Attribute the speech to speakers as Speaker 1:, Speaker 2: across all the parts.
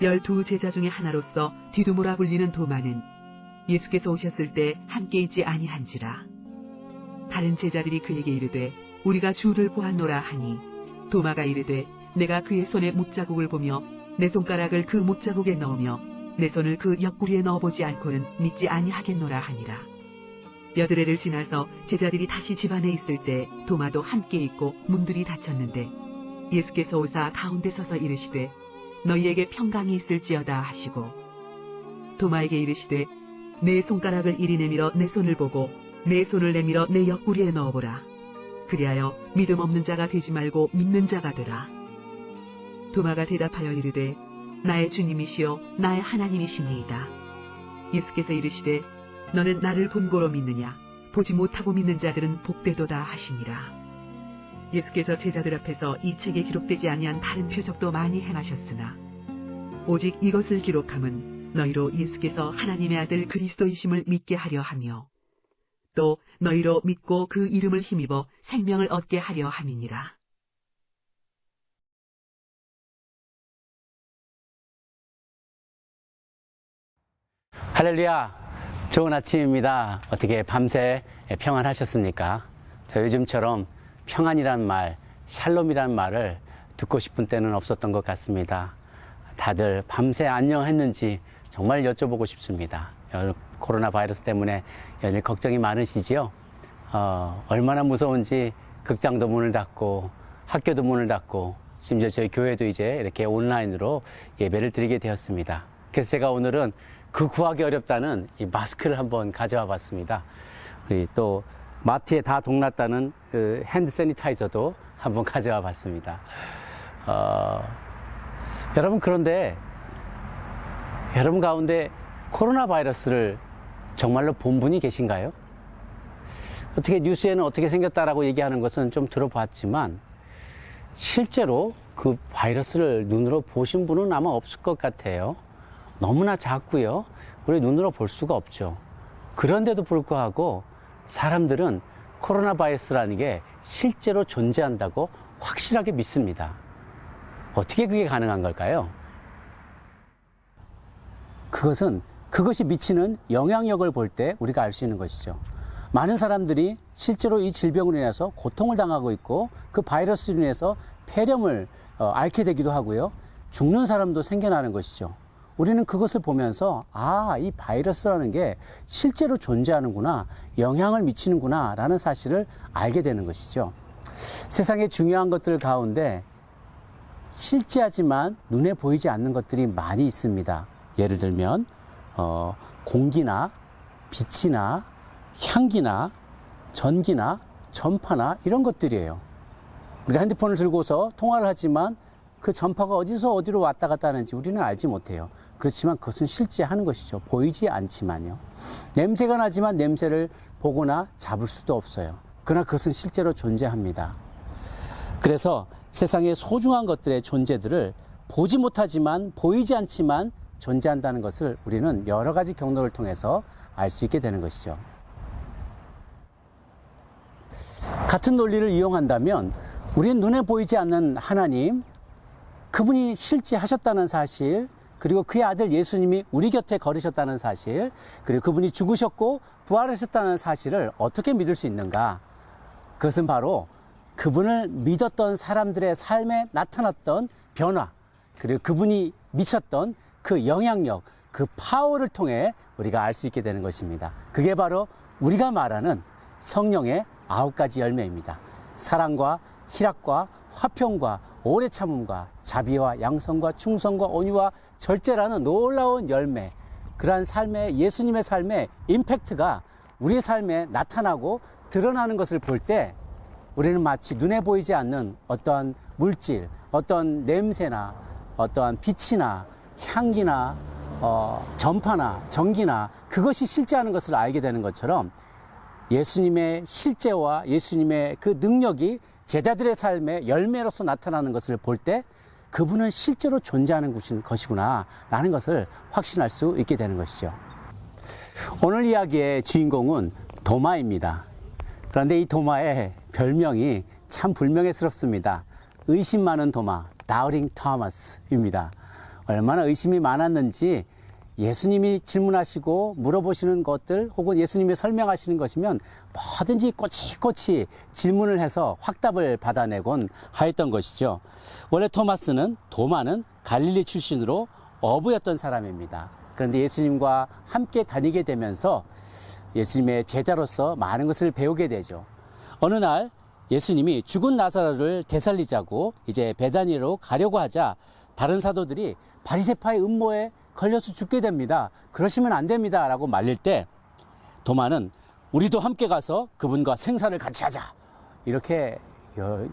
Speaker 1: 12 제자 중에 하나로서 디두모라 불리는 도마는 예수께서 오셨을 때 함께 있지 아니한지라. 다른 제자들이 그에게 이르되 우리가 주를 보았노라 하니 도마가 이르되 내가 그의 손에 못자국을 보며 내 손가락을 그 못자국에 넣으며 내 손을 그 옆구리에 넣어보지 않고는 믿지 아니하겠노라 하니라. 여드레를 지나서 제자들이 다시 집 안에 있을 때 도마도 함께 있고 문들이 닫혔는데 예수께서 오사 가운데 서서 이르시되 너희에게 평강이 있을지어다 하시고 도마에게 이르시되 내 손가락을 이리 내밀어 내 손을 보고 내 손을 내밀어 내 옆구리에 넣어보라. 그리하여 믿음 없는 자가 되지 말고 믿는 자가 되라. 도마가 대답하여 이르되 나의 주님이시여 나의 하나님이시니이다. 예수께서 이르시되 너는 나를 본고로 믿느냐? 보지 못하고 믿는 자들은 복되도다 하시니라. 예수께서 제자들 앞에서 이 책에 기록되지 아니한 다른 표적도 많이 행하셨으나 오직 이것을 기록함은 너희로 예수께서 하나님의 아들 그리스도이심을 믿게 하려 하며 또 너희로 믿고 그 이름을 힘입어 생명을 얻게 하려 함이니라.
Speaker 2: 할렐루야, 좋은 아침입니다. 어떻게 밤새 평안하셨습니까? 저 요즘처럼 평안이란 말, 샬롬이란 말을 듣고 싶은 때는 없었던 것 같습니다. 다들 밤새 안녕했는지 정말 여쭤보고 싶습니다. 코로나 바이러스 때문에 연일 걱정이 많으시지요? 얼마나 무서운지 극장도 문을 닫고 학교도 문을 닫고 심지어 저희 교회도 이제 이렇게 온라인으로 예배를 드리게 되었습니다. 그래서 제가 오늘은 그 구하기 어렵다는 이 마스크를 한번 가져와 봤습니다. 우리 또 마트에 다 동났다는 그 핸드 세니타이저도 한번 가져와 봤습니다. 여러분, 그런데 여러분 가운데 코로나 바이러스를 정말로 본 분이 계신가요? 어떻게 뉴스에는 어떻게 생겼다라고 얘기하는 것은 좀 들어봤지만 실제로 그 바이러스를 눈으로 보신 분은 아마 없을 것 같아요. 너무나 작고요. 우리 눈으로 볼 수가 없죠. 그런데도 불구하고 사람들은 코로나 바이러스라는 게 실제로 존재한다고 확실하게 믿습니다. 어떻게 그게 가능한 걸까요? 그것이 미치는 영향력을 볼 때 우리가 알 수 있는 것이죠. 많은 사람들이 실제로 이 질병으로 인해서 고통을 당하고 있고 그 바이러스로 인해서 폐렴을 앓게 되기도 하고요. 죽는 사람도 생겨나는 것이죠. 우리는 그것을 보면서 이 바이러스라는 게 실제로 존재하는구나, 영향을 미치는구나 라는 사실을 알게 되는 것이죠. 세상의 중요한 것들 가운데 실제하지만 눈에 보이지 않는 것들이 많이 있습니다. 예를 들면 공기나 빛이나 향기나 전기나 전파나 이런 것들이에요. 우리가 핸드폰을 들고서 통화를 하지만 그 전파가 어디서 어디로 왔다 갔다 하는지 우리는 알지 못해요. 그렇지만 그것은 실제 하는 것이죠. 보이지 않지만요. 냄새가 나지만 냄새를 보거나 잡을 수도 없어요. 그러나 그것은 실제로 존재합니다. 그래서 세상의 소중한 것들의 존재들을 보지 못하지만 보이지 않지만 존재한다는 것을 우리는 여러 가지 경로를 통해서 알 수 있게 되는 것이죠. 같은 논리를 이용한다면 우리는 눈에 보이지 않는 하나님, 그분이 실제하셨다는 사실, 그리고 그의 아들 예수님이 우리 곁에 걸으셨다는 사실, 그리고 그분이 죽으셨고 부활하셨다는 사실을 어떻게 믿을 수 있는가? 그것은 바로 그분을 믿었던 사람들의 삶에 나타났던 변화, 그리고 그분이 미쳤던 그 영향력, 그 파워를 통해 우리가 알 수 있게 되는 것입니다. 그게 바로 우리가 말하는 성령의 9가지 열매입니다. 사랑과 희락과 화평과 오래 참음과 자비와 양성과 충성과 온유와 절제라는 놀라운 열매, 그러한 삶의 예수님의 삶의 임팩트가 우리 삶에 나타나고 드러나는 것을 볼 때 우리는 마치 눈에 보이지 않는 어떠한 물질, 어떤 냄새나 어떠한 빛이나 향기나 전파나 전기나 그것이 실제하는 것을 알게 되는 것처럼 예수님의 실제와 예수님의 그 능력이 제자들의 삶의 열매로서 나타나는 것을 볼 때 그분은 실제로 존재하는 것이구나 라는 것을 확신할 수 있게 되는 것이죠. 오늘 이야기의 주인공은 도마입니다. 그런데 이 도마의 별명이 참 불명예스럽습니다. 의심 많은 도마, Doubting Thomas입니다. 얼마나 의심이 많았는지 예수님이 질문하시고 물어보시는 것들 혹은 예수님이 설명하시는 것이면 뭐든지 꼬치꼬치 질문을 해서 확답을 받아내곤 하였던 것이죠. 원래 도마는 갈릴리 출신으로 어부였던 사람입니다. 그런데 예수님과 함께 다니게 되면서 예수님의 제자로서 많은 것을 배우게 되죠. 어느 날 예수님이 죽은 나사로를 되살리자고 이제 베다니로 가려고 하자 다른 사도들이 바리새파의 음모에 걸려서 죽게 됩니다. 그러시면 안 됩니다. 라고 말릴 때 도마는 우리도 함께 가서 그분과 생사를 같이 하자. 이렇게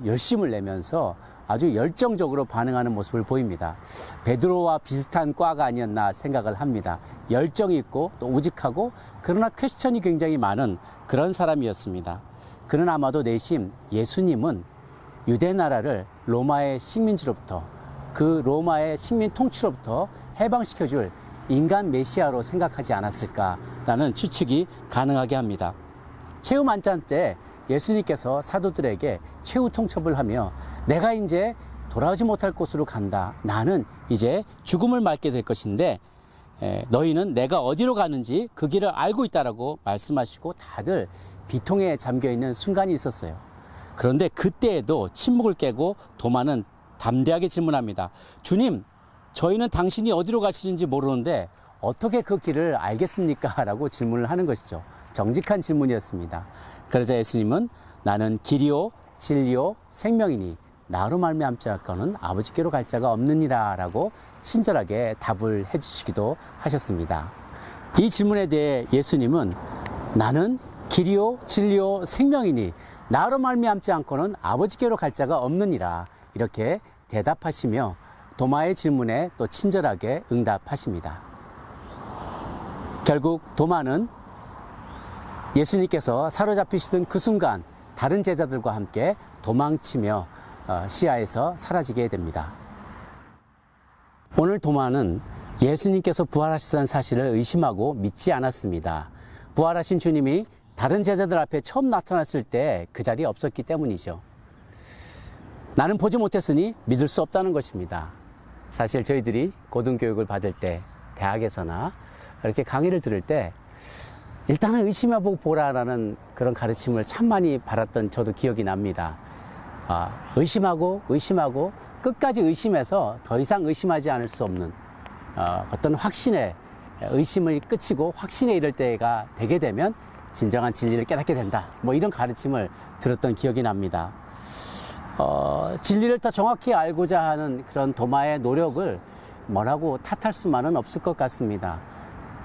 Speaker 2: 열심을 내면서 아주 열정적으로 반응하는 모습을 보입니다. 베드로와 비슷한 과가 아니었나 생각을 합니다. 열정이 있고 또 우직하고 그러나 퀘스천이 굉장히 많은 그런 사람이었습니다. 그는 아마도 내심 예수님은 유대 나라를 로마의 식민지로부터 그 로마의 식민 통치로부터 해방시켜줄 인간 메시아로 생각하지 않았을까라는 추측이 가능하게 합니다. 최후 만찬 때 예수님께서 사도들에게 최후 통첩을 하며 내가 이제 돌아오지 못할 곳으로 간다. 나는 이제 죽음을 맞게 될 것인데 너희는 내가 어디로 가는지 그 길을 알고 있다라고 말씀하시고 다들 비통에 잠겨있는 순간이 있었어요. 그런데 그때에도 침묵을 깨고 도마는 담대하게 질문합니다. 주님, 저희는 당신이 어디로 가시는지 모르는데 어떻게 그 길을 알겠습니까? 라고 질문을 하는 것이죠. 정직한 질문이었습니다. 그러자 예수님은 나는 길이요 진리요 생명이니 나로 말미암지 않고는 아버지께로 갈 자가 없느니라 라고 친절하게 답을 해주시기도 하셨습니다. 이 질문에 대해 예수님은 나는 길이요 진리요 생명이니 나로 말미암지 않고는 아버지께로 갈 자가 없느니라 이렇게 대답하시며 도마의 질문에 또 친절하게 응답하십니다. 결국 도마는 예수님께서 사로잡히시던 그 순간 다른 제자들과 함께 도망치며 시야에서 사라지게 됩니다. 오늘 도마는 예수님께서 부활하셨다는 사실을 의심하고 믿지 않았습니다. 부활하신 주님이 다른 제자들 앞에 처음 나타났을 때 그 자리에 없었기 때문이죠. 나는 보지 못했으니 믿을 수 없다는 것입니다. 사실 저희들이 고등교육을 받을 때 대학에서나 이렇게 강의를 들을 때 일단은 의심해보고 보라라는 그런 가르침을 참 많이 받았던 저도 기억이 납니다. 의심하고 끝까지 의심해서 더 이상 의심하지 않을 수 없는 어떤 확신에 의심을 끝이고 확신에 이를 때가 되게 되면 진정한 진리를 깨닫게 된다. 뭐 이런 가르침을 들었던 기억이 납니다. 진리를 더 정확히 알고자 하는 그런 도마의 노력을 뭐라고 탓할 수만은 없을 것 같습니다.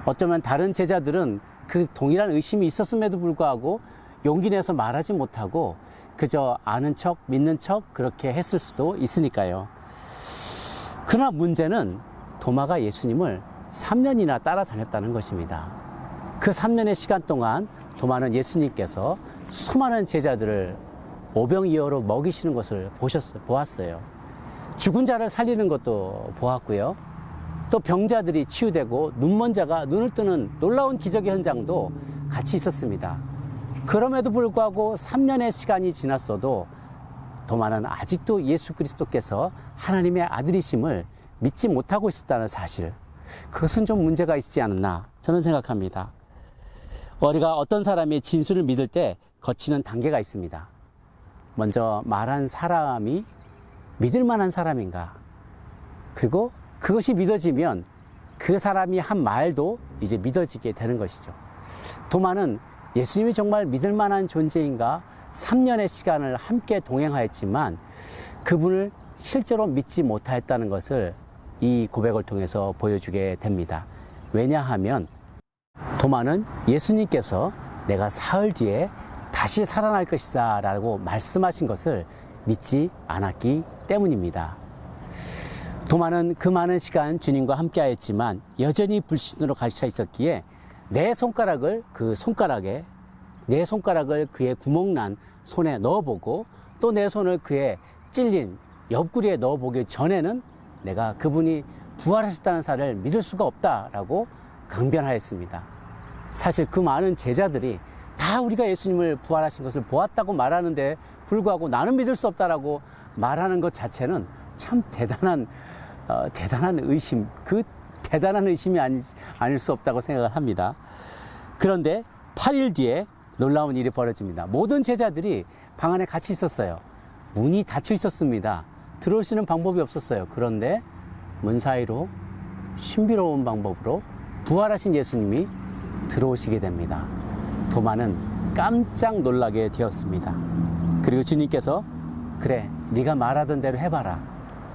Speaker 2: 어쩌면 다른 제자들은 그 동일한 의심이 있었음에도 불구하고 용기 내서 말하지 못하고 그저 아는 척, 믿는 척 그렇게 했을 수도 있으니까요. 그러나 문제는 도마가 예수님을 3년이나 따라다녔다는 것입니다. 그 3년의 시간 동안 도마는 예수님께서 수많은 제자들을 오병이어로 먹이시는 것을 보았어요. 죽은 자를 살리는 것도 보았고요. 또 병자들이 치유되고 눈먼 자가 눈을 뜨는 놀라운 기적의 현장도 같이 있었습니다. 그럼에도 불구하고 3년의 시간이 지났어도 도마는 아직도 예수 그리스도께서 하나님의 아들이심을 믿지 못하고 있었다는 사실, 그것은 좀 문제가 있지 않나 저는 생각합니다. 우리가 어떤 사람의 진술을 믿을 때 거치는 단계가 있습니다. 먼저 말한 사람이 믿을 만한 사람인가, 그리고 그것이 믿어지면 그 사람이 한 말도 이제 믿어지게 되는 것이죠. 도마는 예수님이 정말 믿을 만한 존재인가 3년의 시간을 함께 동행하였지만 그분을 실제로 믿지 못하였다는 것을 이 고백을 통해서 보여주게 됩니다. 왜냐하면 도마는 예수님께서 내가 사흘 뒤에 다시 살아날 것이다 라고 말씀하신 것을 믿지 않았기 때문입니다. 도마는 그 많은 시간 주님과 함께 하였지만 여전히 불신으로 갇혀 있었기에 내 손가락을 그의 구멍난 손에 넣어보고 또 내 손을 그의 찔린 옆구리에 넣어보기 전에는 내가 그분이 부활하셨다는 사실을 믿을 수가 없다라고 강변하였습니다. 사실 그 많은 제자들이 다 우리가 예수님을 부활하신 것을 보았다고 말하는데 불구하고 나는 믿을 수 없다라고 말하는 것 자체는 참 대단한 대단한 의심, 그 대단한 의심이 아닐 수 없다고 생각을 합니다. 그런데 8일 뒤에 놀라운 일이 벌어집니다. 모든 제자들이 방 안에 같이 있었어요. 문이 닫혀 있었습니다. 들어올 수 있는 방법이 없었어요. 그런데 문 사이로 신비로운 방법으로 부활하신 예수님이 들어오시게 됩니다. 도마는 깜짝 놀라게 되었습니다. 그리고 주님께서 그래, 네가 말하던 대로 해봐라.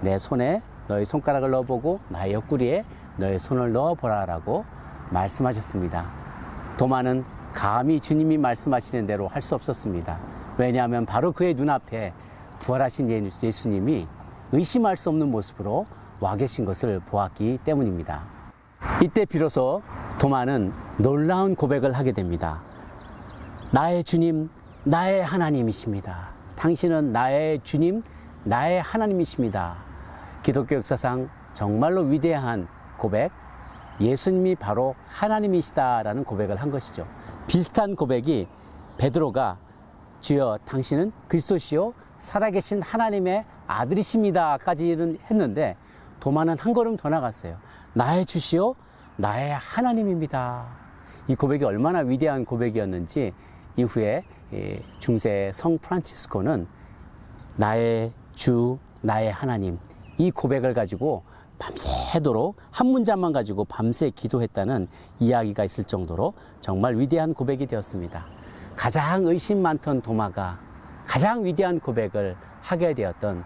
Speaker 2: 내 손에 너의 손가락을 넣어보고 나의 옆구리에 너의 손을 넣어보라 라고 말씀하셨습니다. 도마는 감히 주님이 말씀하시는 대로 할 수 없었습니다. 왜냐하면 바로 그의 눈앞에 부활하신 예수님이 의심할 수 없는 모습으로 와 계신 것을 보았기 때문입니다. 이때 비로소 도마는 놀라운 고백을 하게 됩니다. 나의 주님, 나의 하나님이십니다. 당신은 나의 주님, 나의 하나님이십니다. 기독교 역사상 정말로 위대한 고백, 예수님이 바로 하나님이시다라는 고백을 한 것이죠. 비슷한 고백이 베드로가 주여 당신은 그리스도시요 살아계신 하나님의 아들이십니다까지는 했는데 도마는 한 걸음 더 나갔어요. 나의 주시요 나의 하나님입니다. 이 고백이 얼마나 위대한 고백이었는지 이후에 중세 성 프란치스코는 나의 주 나의 하나님 이 고백을 가지고 밤새도록 한 문장만 가지고 밤새 기도했다는 이야기가 있을 정도로 정말 위대한 고백이 되었습니다. 가장 의심 많던 도마가 가장 위대한 고백을 하게 되었던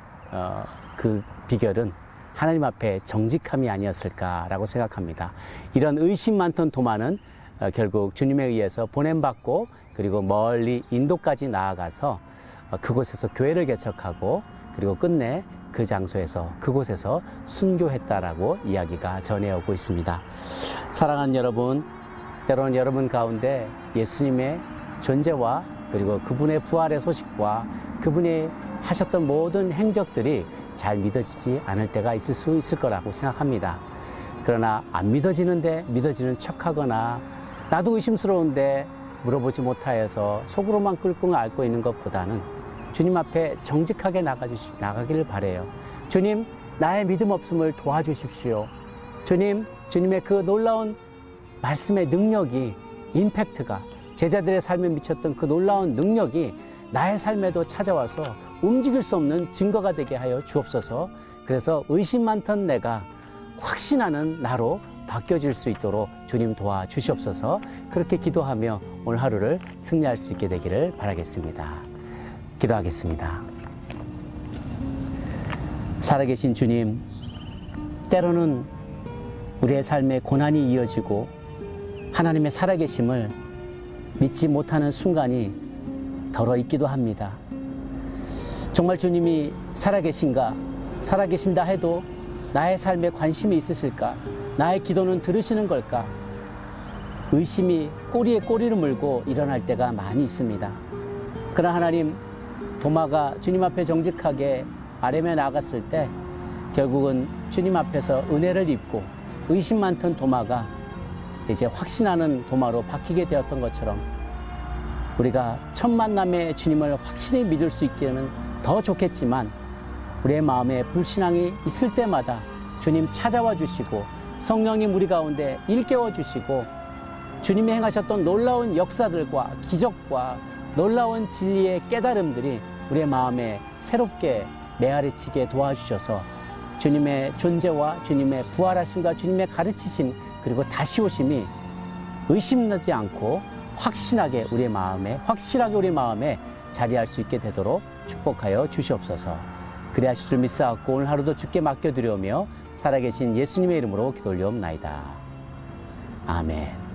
Speaker 2: 그 비결은 하나님 앞에 정직함이 아니었을까라고 생각합니다. 이런 의심 많던 도마는 결국 주님에 의해서 보냄받고 그리고 멀리 인도까지 나아가서 그곳에서 교회를 개척하고 그리고 끝내 그 장소에서 그곳에서 순교했다라고 이야기가 전해오고 있습니다. 사랑하는 여러분, 때로는 여러분 가운데 예수님의 존재와 그리고 그분의 부활의 소식과 그분이 하셨던 모든 행적들이 잘 믿어지지 않을 때가 있을 수 있을 거라고 생각합니다. 그러나 안 믿어지는데 믿어지는 척하거나 나도 의심스러운데 물어보지 못하여서 속으로만 끙끙 앓고 있는 것보다는 주님 앞에 정직하게 나가기를 바라요. 주님, 나의 믿음 없음을 도와주십시오. 주님, 주님의 그 놀라운 말씀의 능력이, 임팩트가 제자들의 삶에 미쳤던 그 놀라운 능력이 나의 삶에도 찾아와서 움직일 수 없는 증거가 되게 하여 주옵소서. 그래서 의심 많던 내가 확신하는 나로 바뀌어질 수 있도록 주님 도와주시옵소서. 그렇게 기도하며 오늘 하루를 승리할 수 있게 되기를 바라겠습니다. 기도하겠습니다. 살아계신 주님, 때로는 우리의 삶에 고난이 이어지고 하나님의 살아계심을 믿지 못하는 순간이 덜어 있기도 합니다. 정말 주님이 살아계신가, 살아계신다 해도 나의 삶에 관심이 있으실까, 나의 기도는 들으시는 걸까, 의심이 꼬리에 꼬리를 물고 일어날 때가 많이 있습니다. 그러나 하나님, 도마가 주님 앞에 정직하게 아뢰며 나갔을 때 결국은 주님 앞에서 은혜를 입고 의심 많던 도마가 이제 확신하는 도마로 바뀌게 되었던 것처럼 우리가 첫 만남에 주님을 확실히 믿을 수 있기는 더 좋겠지만 우리의 마음에 불신앙이 있을 때마다 주님 찾아와 주시고 성령님 우리 가운데 일깨워 주시고 주님이 행하셨던 놀라운 역사들과 기적과 놀라운 진리의 깨달음들이 우리의 마음에 새롭게 메아리치게 도와주셔서 주님의 존재와 주님의 부활하심과 주님의 가르치심 그리고 다시 오심이 의심나지 않고 확실하게 우리의 마음에 자리할 수 있게 되도록 축복하여 주시옵소서. 그리 하실 줄 믿사옵고 오늘 하루도 주께 맡겨드리오며 살아계신 예수님의 이름으로 기도 올리옵나이다. 아멘.